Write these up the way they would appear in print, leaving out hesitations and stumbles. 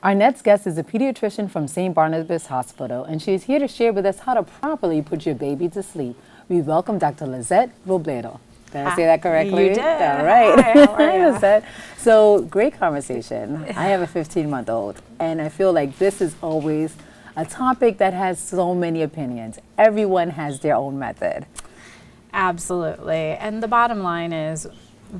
Our next guest is a pediatrician from St. Barnabas Hospital, and she is here to share with us how to properly put your baby to sleep. We welcome Dr. Lisette Robledo. Did I say that correctly? You did. All right. Hi, how are you? Lisette. So, great conversation. I have a 15-month-old, and I feel like this is always a topic that has so many opinions. Everyone has their own method. Absolutely. And the bottom line is,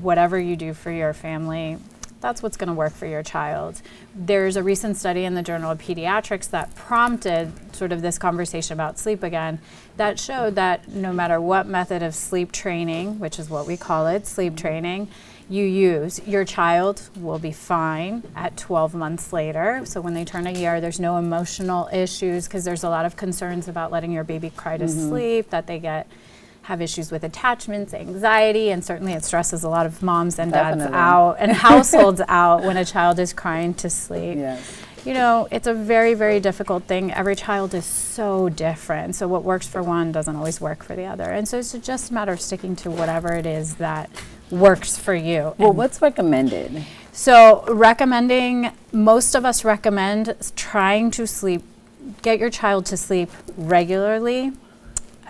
whatever you do for your family, that's what's going to work for your child. There's a recent study in the Journal of Pediatrics that prompted sort of this conversation about sleep again, that showed that no matter what method of sleep training, which is what we call it, sleep training, you use, your child will be fine at 12 months later. So when they turn a year, there's no emotional issues, because there's a lot of concerns about letting your baby cry to sleep, that they have issues with attachments, anxiety, and certainly it stresses a lot of moms and dads out and households out when a child is crying to sleep. Yes. You know, it's a very, very difficult thing. Every child is so different. So what works for one doesn't always work for the other. And so it's just a matter of sticking to whatever it is that works for you. Well, what's recommended? So most of us recommend trying to get your child to sleep regularly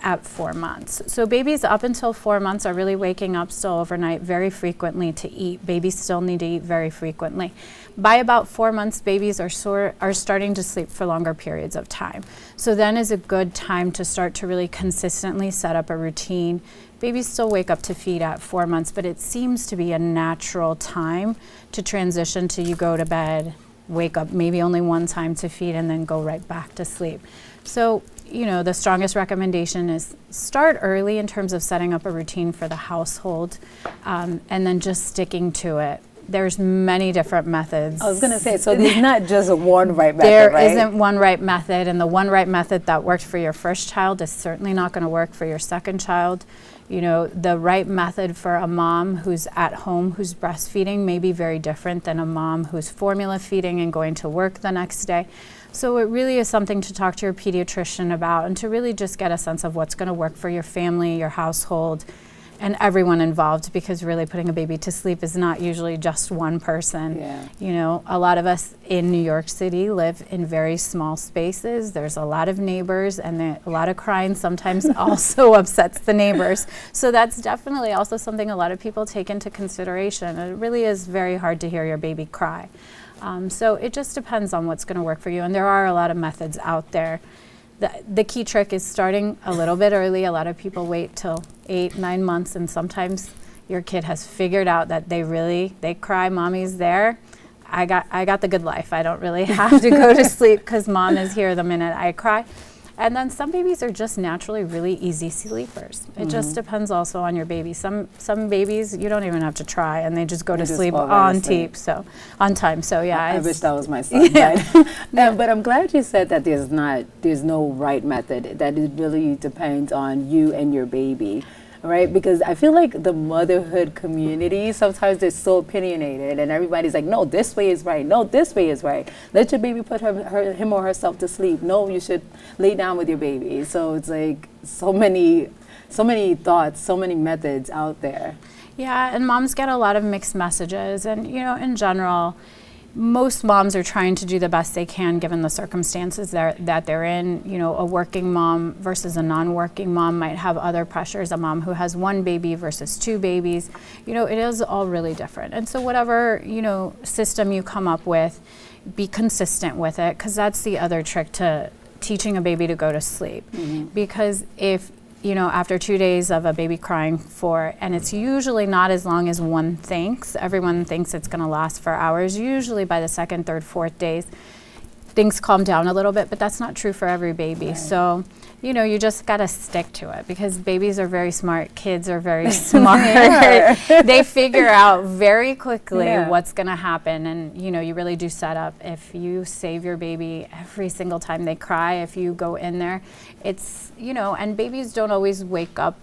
at 4 months. So babies up until 4 months are really waking up still overnight very frequently to eat. Babies still need to eat very frequently. By about 4 months, babies are starting to sleep for longer periods of time. So then is a good time to start to really consistently set up a routine. Babies still wake up to feed at 4 months, but it seems to be a natural time to transition to you go to bed, wake up maybe only one time to feed, and then go right back to sleep. So, you know, the strongest recommendation is start early in terms of setting up a routine for the household, and then just sticking to it. There's many different methods. I was going to say, so there's not just a one right method, There right? isn't one right method, and the one right method that worked for your first child is certainly not going to work for your second child. You know, the right method for a mom who's at home, who's breastfeeding, may be very different than a mom who's formula feeding and going to work the next day. So it really is something to talk to your pediatrician about, and to really just get a sense of what's going to work for your family, your household, and everyone involved, because really putting a baby to sleep is not usually just one person. Yeah. You know, a lot of us in New York City live in very small spaces. There's a lot of neighbors, and a lot of crying sometimes also upsets the neighbors. So that's definitely also something a lot of people take into consideration. It really is very hard to hear your baby cry. So it just depends on what's going to work for you, and there are a lot of methods out there. The key trick is starting a little bit early. A lot of people wait till 8, 9 months, and sometimes your kid has figured out that they cry, mommy's there. I got the good life. I don't really have to go to sleep because mom is here the minute I cry. And then some babies are just naturally really easy sleepers. It just depends also on your baby. Some babies you don't even have to try, and they just go to sleep on time. So yeah, I wish that was my son. Yeah. But I'm glad you said that there's no right method. That it really depends on you and your baby. Right, because I feel like the motherhood community, sometimes they're so opinionated, and everybody's like, no, this way is right. No, this way is right. Let your baby put him or herself to sleep. No, you should lay down with your baby. So it's like so many thoughts, so many methods out there. Yeah, and moms get a lot of mixed messages, and you know, in general, most moms are trying to do the best they can given the circumstances that they're in. You know, a working mom versus a non-working mom might have other pressures. A mom who has 1 baby versus 2 babies, you know, it is all really different. And so whatever, you know, system you come up with, be consistent with it, because that's the other trick to teaching a baby to go to sleep. Because if, you know, after 2 days of a baby crying and it's usually not as long as one thinks. Everyone thinks it's going to last for hours. Usually by the 2nd, 3rd, 4th days, things calm down a little bit, but that's not true for every baby. Right. So, you know, you just got to stick to it, because babies are very smart. Kids are very smart. They figure out very quickly what's going to happen. And, you know, you really do set up, if you save your baby every single time they cry, if you go in there, it's, you know, and babies don't always wake up.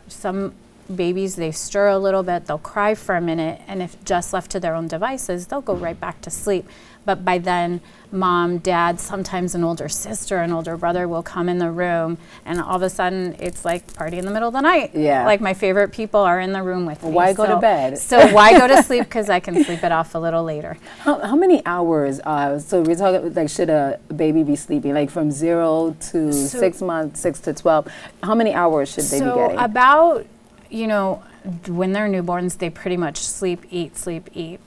Some babies, they stir a little bit, they'll cry for a minute, and if just left to their own devices, they'll go right back to sleep. But by then, mom, dad, sometimes an older sister, an older brother will come in the room, and all of a sudden it's like party in the middle of the night. Yeah. Like my favorite people are in the room with me. Why go to bed? So why go to sleep? Because I can sleep it off a little later. How many hours? So we're talking like, should a baby be sleeping like from 0 to 6 months, 6 to 12? How many hours should they be getting? So about, you know, when they're newborns, they pretty much sleep, eat,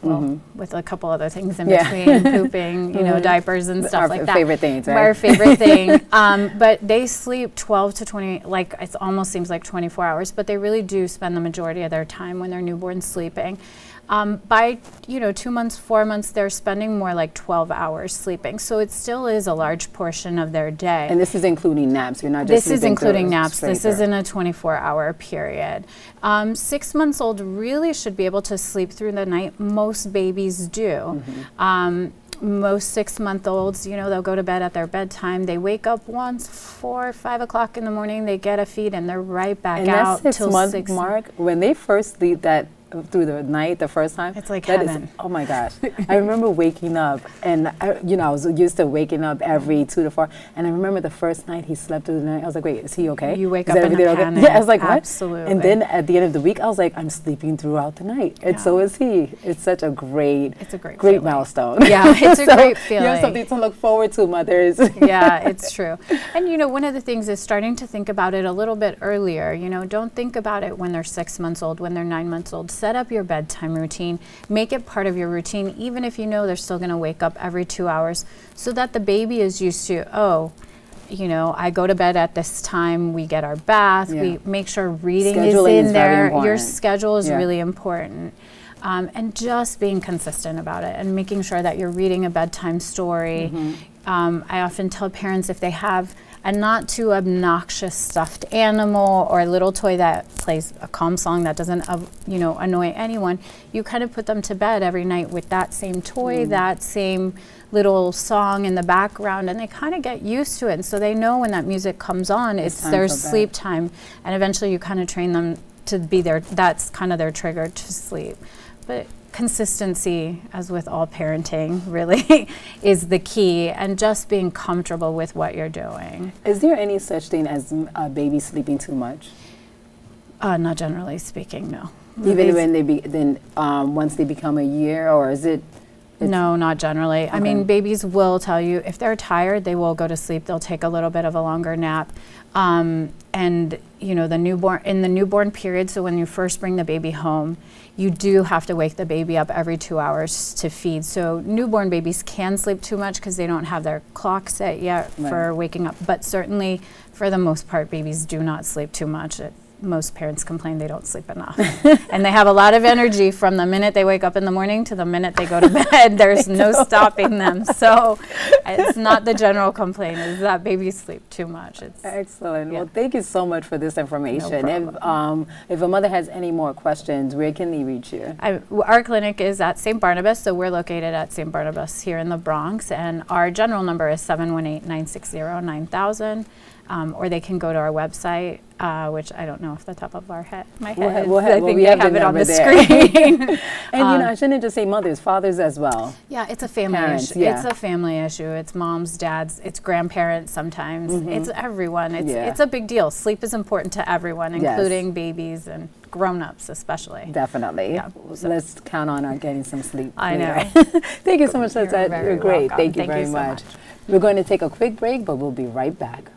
well, with a couple other things in between, pooping, you know, diapers and stuff like that. Our favorite things, right? Our favorite thing. But they sleep 12 to 20, like it almost seems like 24 hours, but they really do spend the majority of their time when they're newborns sleeping. By, you know, 2 months, 4 months, they're spending more like 12 hours sleeping. So it still is a large portion of their day. And this is including naps. You're not just This is including naps. This isn't a 24-hour period. 6 months old really should be able to sleep through the night. Most babies do. Most 6-month-olds, you know, they'll go to bed at their bedtime. They wake up once, 4 or 5 o'clock in the morning. They get a feed and they're right back out till 6 mark. When they first sleep that through the night the first time, it's like heaven. Oh my gosh. I remember waking up, and I was used to waking up every 2 to 4, and I remember the first night he slept through the night. I was like, wait, is he okay? You wake up in a panic. Yeah, I was like, what? Absolutely. And then at the end of the week, I was like, I'm sleeping throughout the night, and so is he. It's such a great milestone. Yeah, it's a great feeling. You have something to look forward to, mothers. Yeah, it's true. And you know, one of the things is starting to think about it a little bit earlier. You know, don't think about it when they're 6 months old, when they're 9 months old. Set up your bedtime routine. Make it part of your routine, even if you know they're still going to wake up every 2 hours, so that the baby is used to, oh, you know, I go to bed at this time, we get our bath, we make sure reading is in there. Your schedule is really important. And just being consistent about it and making sure that you're reading a bedtime story. I often tell parents, if they have a not too obnoxious stuffed animal or a little toy that plays a calm song that doesn't you know, annoy anyone, you kind of put them to bed every night with that same toy, that same little song in the background, and they kind of get used to it. And so they know when that music comes on, it's their sleep time, and eventually you kind of train them to be there. That's kind of their trigger to sleep. But consistency, as with all parenting, really is the key, and just being comfortable with what you're doing. Is there any such thing as a baby sleeping too much? Not generally speaking, no. Even when once they become a year, or is it? No, not generally. Okay. I mean, babies will tell you if they're tired, they will go to sleep. They'll take a little bit of a longer nap. And you know, in the newborn period, so when you first bring the baby home, you do have to wake the baby up every 2 hours to feed. So newborn babies can sleep too much because they don't have their clock set yet for waking up. But certainly, for the most part, babies do not sleep too much. Most parents complain they don't sleep enough. And they have a lot of energy from the minute they wake up in the morning to the minute they go to bed. There's no stopping them. So it's not the general complaint is that babies sleep too much. It's excellent. Well, thank you so much for this information. No if a mother has any more questions, where can they reach you? Our clinic is at St. Barnabas, so we're located at St. Barnabas here in the Bronx, and our general number is 718-960-9000. Or they can go to our website, which I don't know off the top of my head. I think we have it on the screen. And you know, I shouldn't just say mothers, fathers as well. Yeah, it's a family issue. It's a family issue. It's moms, dads, it's grandparents sometimes. It's everyone. It's a big deal. Sleep is important to everyone, including babies and grown-ups especially. Definitely. Yeah. So let's count on our getting some sleep. I know. Thank you so much, Lisette. You're great. Welcome. Thank you very much. We're going to take a quick break, but we'll be right back.